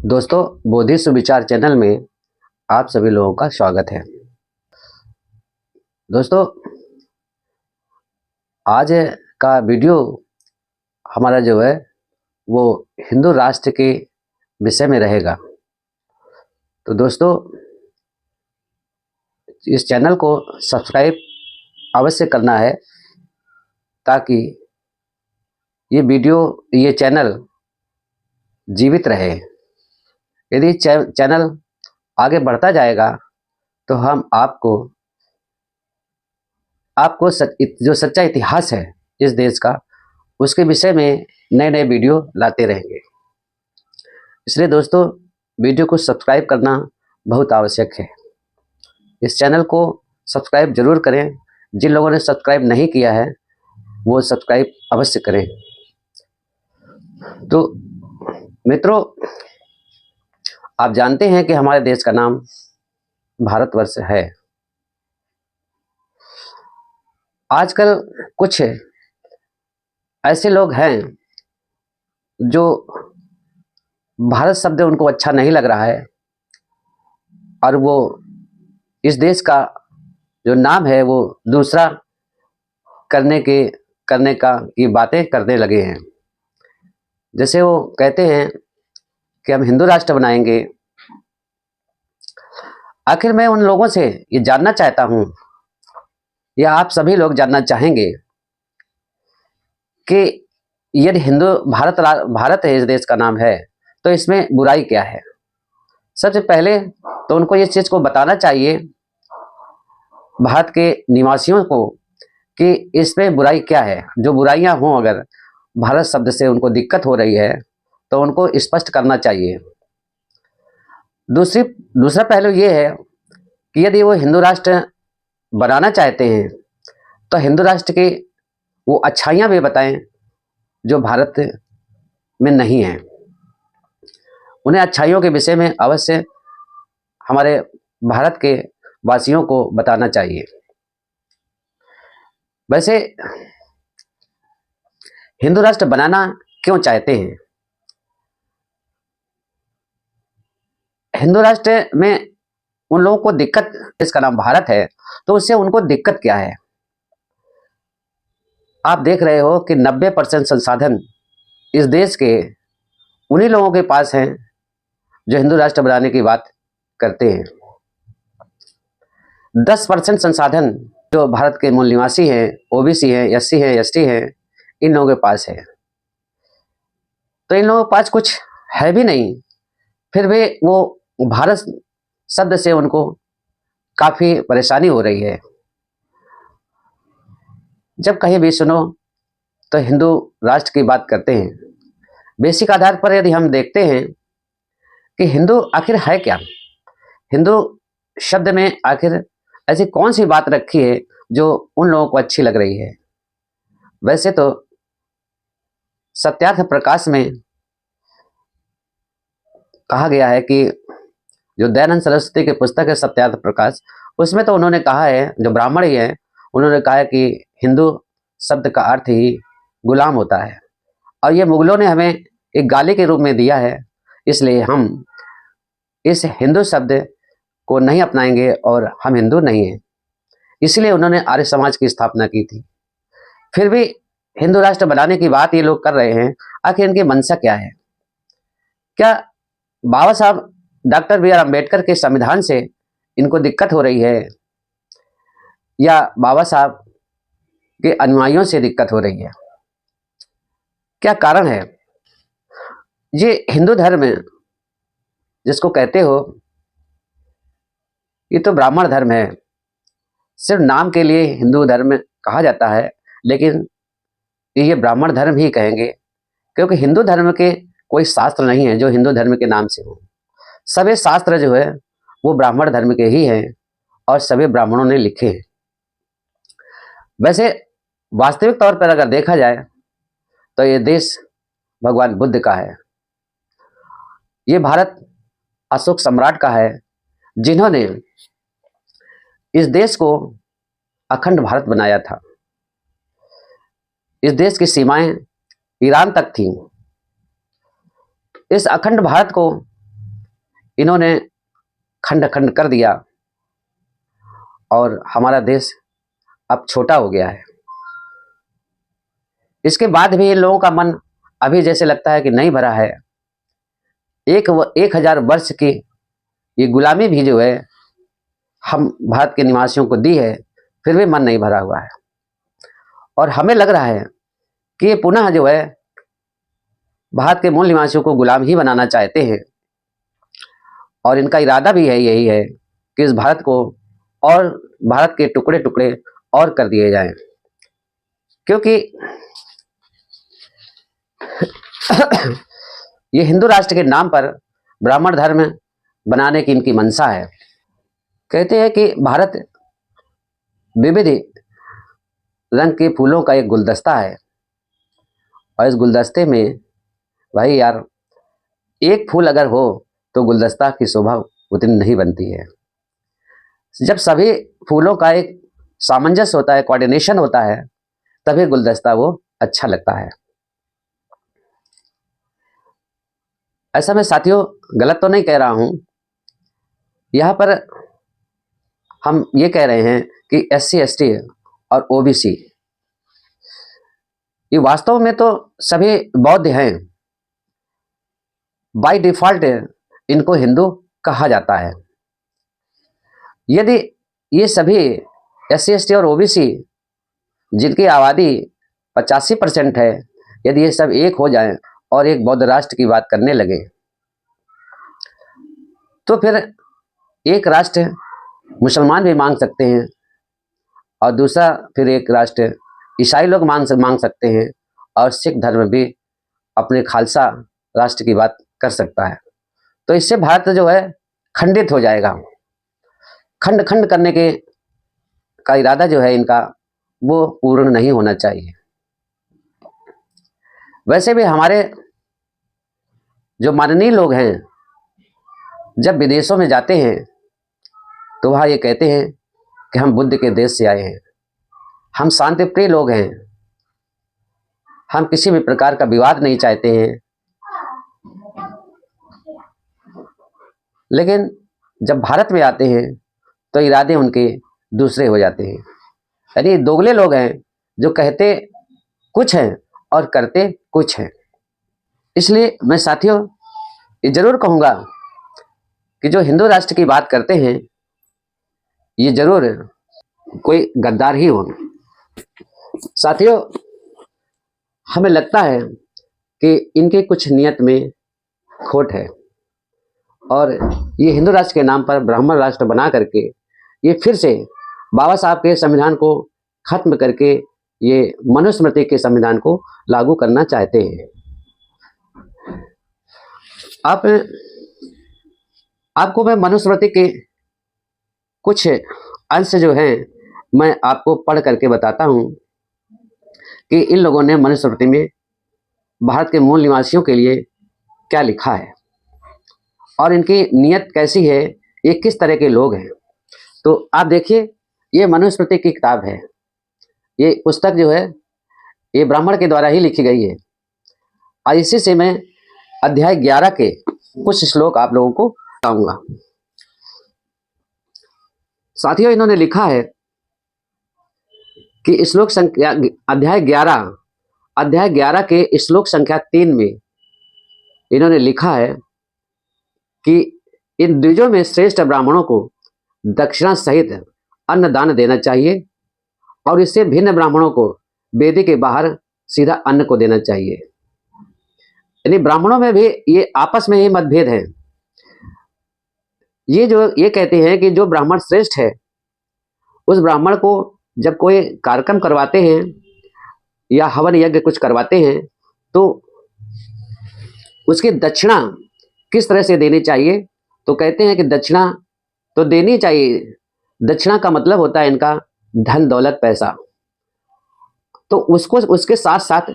दोस्तों, बोधि सुविचार चैनल में आप सभी लोगों का स्वागत है। दोस्तों, आज का वीडियो हमारा जो है वो हिंदू राष्ट्र के विषय में रहेगा। तो दोस्तों, इस चैनल को सब्सक्राइब अवश्य करना है ताकि ये चैनल जीवित रहे। यदि चैनल आगे बढ़ता जाएगा तो हम आपको जो सच्चा इतिहास है इस देश का, उसके विषय में नए नए वीडियो लाते रहेंगे। इसलिए दोस्तों, वीडियो को सब्सक्राइब करना बहुत आवश्यक है। इस चैनल को सब्सक्राइब जरूर करें। जिन लोगों ने सब्सक्राइब नहीं किया है वो सब्सक्राइब अवश्य करें। तो मित्रों, आप जानते हैं कि हमारे देश का नाम भारतवर्ष है। आजकल कुछ ऐसे लोग हैं जो भारत शब्द उनको अच्छा नहीं लग रहा है और वो इस देश का जो नाम है वो दूसरा करने का ये बातें करने लगे हैं। जैसे वो कहते हैं कि हम हिंदू राष्ट्र बनाएंगे। आखिर मैं उन लोगों से ये जानना चाहता हूं, या आप सभी लोग जानना चाहेंगे कि यदि भारत है, इस देश का नाम है, तो इसमें बुराई क्या है। सबसे पहले तो उनको ये चीज को बताना चाहिए, भारत के निवासियों को, कि इसमें बुराई क्या है। जो बुराइयां हों, अगर भारत शब्द से उनको दिक्कत हो रही है तो उनको स्पष्ट करना चाहिए। दूसरा पहलू ये है कि यदि वो हिंदू राष्ट्र बनाना चाहते हैं तो हिंदू राष्ट्र की वो अच्छाइयां भी बताएं जो भारत में नहीं है। उन्हें अच्छाइयों के विषय में अवश्य हमारे भारत के वासियों को बताना चाहिए। वैसे हिंदू राष्ट्र बनाना क्यों चाहते हैं? हिंदू राष्ट्र में उन लोगों को दिक्कत, इसका नाम भारत है तो उससे उनको दिक्कत क्या है? आप देख रहे हो कि 90% संसाधन इस देश के उन्हीं लोगों के पास हैं जो हिंदू राष्ट्र बनाने की बात करते हैं। 10% संसाधन जो भारत के मूल निवासी हैं, ओबीसी हैं, एससी हैं, एसटी हैं, इन लोगों के पास है। तो इन लोगों के पास कुछ है भी नहीं, फिर भी वो भारत शब्द से उनको काफी परेशानी हो रही है। जब कहीं भी सुनो तो हिंदू राष्ट्र की बात करते हैं। बेसिक आधार पर यदि हम देखते हैं कि हिंदू आखिर है क्या, हिंदू शब्द में आखिर ऐसी कौन सी बात रखी है जो उन लोगों को अच्छी लग रही है। वैसे तो सत्यार्थ प्रकाश में कहा गया है कि जो दयानंद सरस्वती की पुस्तक है सत्यार्थ प्रकाश, उसमें तो उन्होंने कहा है, जो ब्राह्मण ही है, उन्होंने कहा है कि हिंदू शब्द का अर्थ ही गुलाम होता है और ये मुगलों ने हमें एक गाली के रूप में दिया है, इसलिए हम इस हिंदू शब्द को नहीं अपनाएंगे और हम हिंदू नहीं हैं। इसलिए उन्होंने आर्य समाज की स्थापना की थी। फिर भी हिंदू राष्ट्र बनाने की बात ये लोग कर रहे हैं। आखिर इनकी मंशा क्या है? क्या बाबा साहब डॉक्टर बी आर अम्बेडकर के संविधान से इनको दिक्कत हो रही है, या बाबा साहब के अनुयायियों से दिक्कत हो रही है? क्या कारण है? ये हिंदू धर्म जिसको कहते हो, ये तो ब्राह्मण धर्म है। सिर्फ नाम के लिए हिंदू धर्म कहा जाता है, लेकिन ये ब्राह्मण धर्म ही कहेंगे, क्योंकि हिंदू धर्म के कोई शास्त्र नहीं है जो हिंदू धर्म के नाम से हो। सभी शास्त्र जो है वो ब्राह्मण धर्म के ही हैं और सभी ब्राह्मणों ने लिखे हैं। वैसे वास्तविक तौर पर अगर देखा जाए तो ये देश भगवान बुद्ध का है। ये भारत अशोक सम्राट का है, जिन्होंने इस देश को अखंड भारत बनाया था। इस देश की सीमाएं ईरान तक थीं। इस अखंड भारत को इन्होंने खंड खंड कर दिया और हमारा देश अब छोटा हो गया है। इसके बाद भी इन लोगों का मन अभी जैसे लगता है कि नहीं भरा है। 1000 वर्ष की ये गुलामी भी जो है हम भारत के निवासियों को दी है, फिर भी मन नहीं भरा हुआ है। और हमें लग रहा है कि ये पुनः जो है भारत के मूल निवासियों को गुलाम ही बनाना चाहते हैं। और इनका इरादा भी है यही है कि इस भारत को और भारत के टुकड़े टुकड़े और कर दिए जाएं, क्योंकि ये हिंदू राष्ट्र के नाम पर ब्राह्मण धर्म बनाने की इनकी मंशा है। कहते हैं कि भारत विविध रंग के फूलों का एक गुलदस्ता है और इस गुलदस्ते में भाई यार एक फूल अगर हो तो गुलदस्ता की शोभा उतनी नहीं बनती है। जब सभी फूलों का एक सामंजस्य होता है, कोऑर्डिनेशन होता है, तभी गुलदस्ता वो अच्छा लगता है। ऐसा मैं साथियों गलत तो नहीं कह रहा हूं। यहां पर हम ये कह रहे हैं कि SC ST और OBC ये वास्तव में तो सभी बौद्ध हैं। बाय डिफॉल्ट इनको हिंदू कहा जाता है। यदि ये सभी SC ST और OBC जिनकी आबादी 85% है, यदि ये सब एक हो जाएं और एक बौद्ध राष्ट्र की बात करने लगे तो फिर एक राष्ट्र मुसलमान भी मांग सकते हैं और दूसरा फिर एक राष्ट्र ईसाई लोग मांग सकते हैं और सिख धर्म भी अपने खालसा राष्ट्र की बात कर सकता है। तो इससे भारत जो है खंडित हो जाएगा। खंड खंड करने के का इरादा जो है इनका वो पूर्ण नहीं होना चाहिए। वैसे भी हमारे जो माननीय लोग हैं जब विदेशों में जाते हैं तो वहाँ ये कहते हैं कि हम बुद्ध के देश से आए हैं, हम शांति प्रिय लोग हैं, हम किसी भी प्रकार का विवाद नहीं चाहते हैं। लेकिन जब भारत में आते हैं तो इरादे उनके दूसरे हो जाते हैं। यानी दोगले लोग हैं जो कहते कुछ हैं और करते कुछ हैं। इसलिए मैं साथियों ये जरूर कहूँगा कि जो हिंदू राष्ट्र की बात करते हैं ये जरूर कोई गद्दार ही हो। साथियों हमें लगता है कि इनके कुछ नियत में खोट है और ये हिंदू राष्ट्र के नाम पर ब्राह्मण राष्ट्र बना करके ये फिर से बाबा साहब के संविधान को खत्म करके ये मनुस्मृति के संविधान को लागू करना चाहते हैं। आपको मैं मनुस्मृति के कुछ अंश जो हैं मैं आपको पढ़ करके बताता हूं कि इन लोगों ने मनुस्मृति में भारत के मूल निवासियों के लिए क्या लिखा है और इनकी नीयत कैसी है, ये किस तरह के लोग हैं। तो आप देखिए ये मनुस्मृति की किताब है। ये पुस्तक जो है ये ब्राह्मण के द्वारा ही लिखी गई है और इसी से मैं अध्याय 11 के कुछ श्लोक आप लोगों को बताऊंगा। साथियों इन्होंने लिखा है कि श्लोक संख्या अध्याय 11 के श्लोक संख्या 3 में इन्होंने लिखा है कि इन द्विजों में श्रेष्ठ ब्राह्मणों को दक्षिणा सहित अन्न दान देना चाहिए और इससे भिन्न ब्राह्मणों को वेदी के बाहर सीधा अन्न को देना चाहिए। यानी ब्राह्मणों में भी ये आपस में ही मतभेद है। ये कहते हैं कि जो ब्राह्मण श्रेष्ठ है उस ब्राह्मण को जब कोई कार्यक्रम करवाते हैं या हवन यज्ञ कुछ करवाते हैं तो उसकी दक्षिणा किस तरह से देनी चाहिए। तो कहते हैं कि दक्षिणा तो देनी चाहिए। दक्षिणा का मतलब होता है इनका धन दौलत पैसा। तो उसको उसके साथ साथ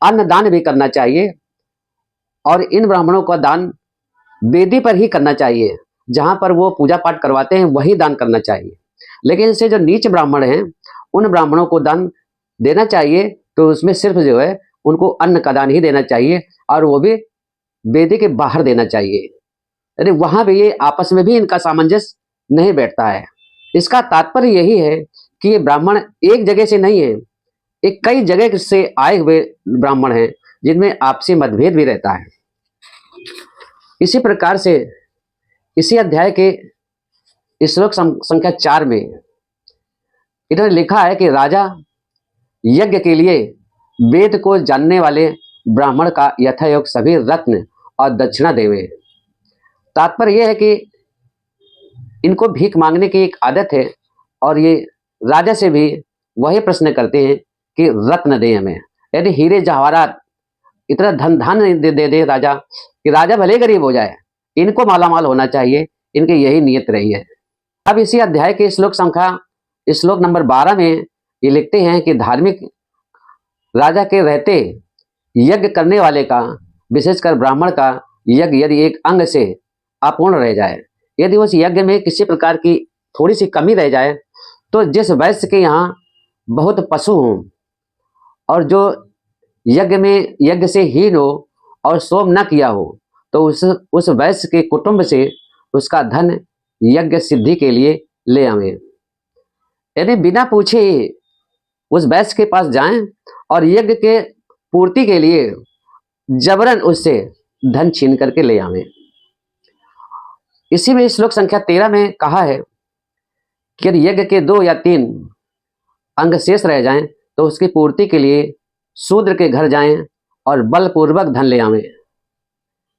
अन्न दान भी करना चाहिए और इन ब्राह्मणों का दान वेदी पर ही करना चाहिए, जहां पर वो पूजा पाठ करवाते हैं वही दान करना चाहिए। लेकिन इससे जो नीच ब्राह्मण हैं उन ब्राह्मणों को दान देना चाहिए तो उसमें सिर्फ जो है उनको अन्न का दान ही देना चाहिए और वो भी वेदी के बाहर देना चाहिए। अरे वहां भी ये आपस में भी इनका सामंजस्य नहीं बैठता है। इसका तात्पर्य यही है कि ये ब्राह्मण एक जगह से नहीं है, एक कई जगह से आए हुए ब्राह्मण हैं जिनमें आपसी मतभेद भी रहता है। इसी प्रकार से इसी अध्याय के श्लोक संख्या 4 में इन्होंने लिखा है कि राजा यज्ञ के लिए वेद को जानने वाले ब्राह्मण का यथायोग सभी रत्न और दक्षिणा देवे। तात्पर्य यह है कि इनको भीख मांगने की एक आदत है और ये राजा से भी वही प्रश्न करते हैं कि रत्न दे हमें, यदि हीरे जवाहरात इतना धन धन दे राजा कि राजा भले गरीब हो जाए, इनको मालामाल होना चाहिए, इनकी यही नियत रही है। अब इसी अध्याय के श्लोक नंबर 12 में ये लिखते हैं कि धार्मिक राजा के रहते यज्ञ करने वाले का, विशेषकर ब्राह्मण का यज्ञ यदि एक अंग से अपूर्ण रह जाए, यदि उस यज्ञ में किसी प्रकार की थोड़ी सी कमी रह जाए, तो जिस वैश्य के यहाँ बहुत पशु हों और जो यज्ञ से हीन हो और सोम न किया हो, तो उस वैश्य के कुटुंब से उसका धन यज्ञ सिद्धि के लिए ले आवे। यानी बिना पूछे उस वैश्य के पास जाएं और यज्ञ के पूर्ति के लिए जबरन उससे धन छीन करके ले आवे। इसी में श्लोक संख्या 13 में कहा है कि यदि यज्ञ के 2 या 3 अंग शेष रह जाएं, तो उसकी पूर्ति के लिए शूद्र के घर जाएं और बलपूर्वक धन ले आवें,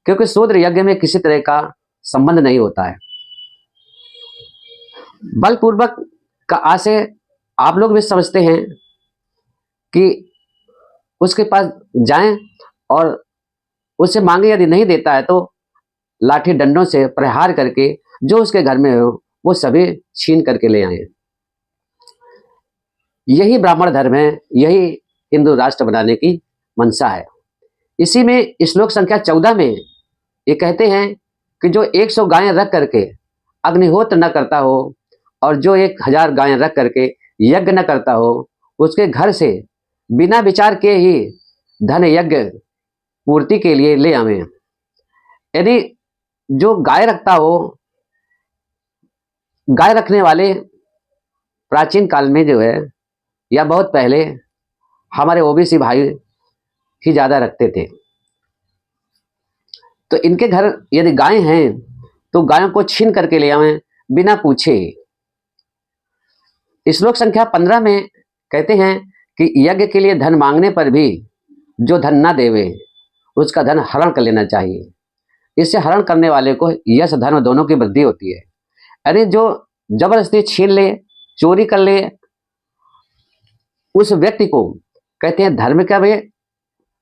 क्योंकि शूद्र यज्ञ में किसी तरह का संबंध नहीं होता है। बलपूर्वक का आशय आप लोग भी समझते हैं कि उसके पास जाएं और उससे मांगे, यदि नहीं देता है तो लाठी डंडों से प्रहार करके जो उसके घर में हो वो सभी छीन करके ले आए। यही ब्राह्मण धर्म है, यही हिंदू राष्ट्र बनाने की मंशा है। इसी में श्लोक संख्या 14 में ये कहते हैं कि जो 100 गायें रख करके अग्निहोत्र न करता हो और जो 1000 गायें रख करके यज्ञ न करता हो, उसके घर से बिना विचार के ही धन यज्ञ पूर्ति के लिए ले आवे। यदि जो गाय रखता हो, गाय रखने वाले प्राचीन काल में जो है या बहुत पहले हमारे ओबीसी भाई ही ज्यादा रखते थे, तो इनके घर यदि गाय हैं तो गायों को छीन करके ले आवे बिना पूछे। श्लोक संख्या 15 में कहते हैं कि यज्ञ के लिए धन मांगने पर भी जो धन ना देवे उसका धन हरण कर लेना चाहिए। इससे हरण करने वाले को यश धर्म दोनों की वृद्धि होती है। अरे जो जबरदस्ती छीन ले, चोरी कर ले, उस व्यक्ति को कहते हैं धर्म का भी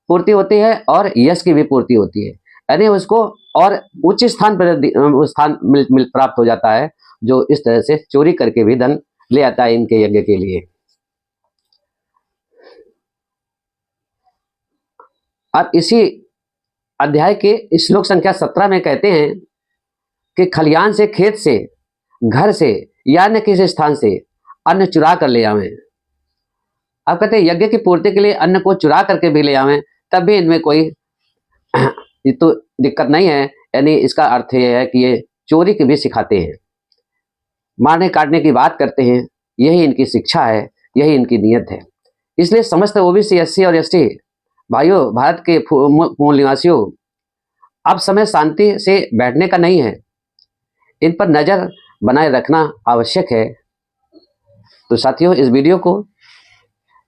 पूर्ति होती है और यश की भी पूर्ति होती है। यानी उसको और उच्च स्थान पर प्राप्त हो जाता है, जो इस तरह से चोरी करके भी धन ले आता है इनके यज्ञ के लिए। अब इसी अध्याय के श्लोक संख्या 17 में कहते हैं कि खलियान से, खेत से, घर से या अन्य किसी स्थान से अन्न चुरा कर ले आवें। अब कहते हैं यज्ञ की पूर्ति के लिए अन्न को चुरा करके भी ले आवें, तब भी इनमें कोई तो दिक्कत नहीं है। यानी इसका अर्थ यह है कि ये चोरी की भी सिखाते हैं, मारने काटने की बात करते हैं। यही इनकी शिक्षा है, यही इनकी नियत है। इसलिए समस्त ओबीसी, एससी और एसटी भाइयों, भारत के मूल निवासियों, अब समय शांति से बैठने का नहीं है, इन पर नजर बनाए रखना आवश्यक है। तो साथियों, इस वीडियो को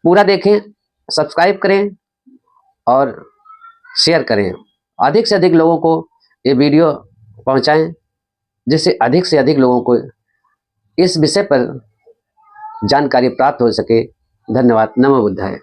पूरा देखें, सब्सक्राइब करें और शेयर करें। अधिक से अधिक लोगों को ये वीडियो पहुंचाएं, जिससे अधिक से अधिक लोगों को इस विषय पर जानकारी प्राप्त हो सके। धन्यवाद। नमो बुद्धाय।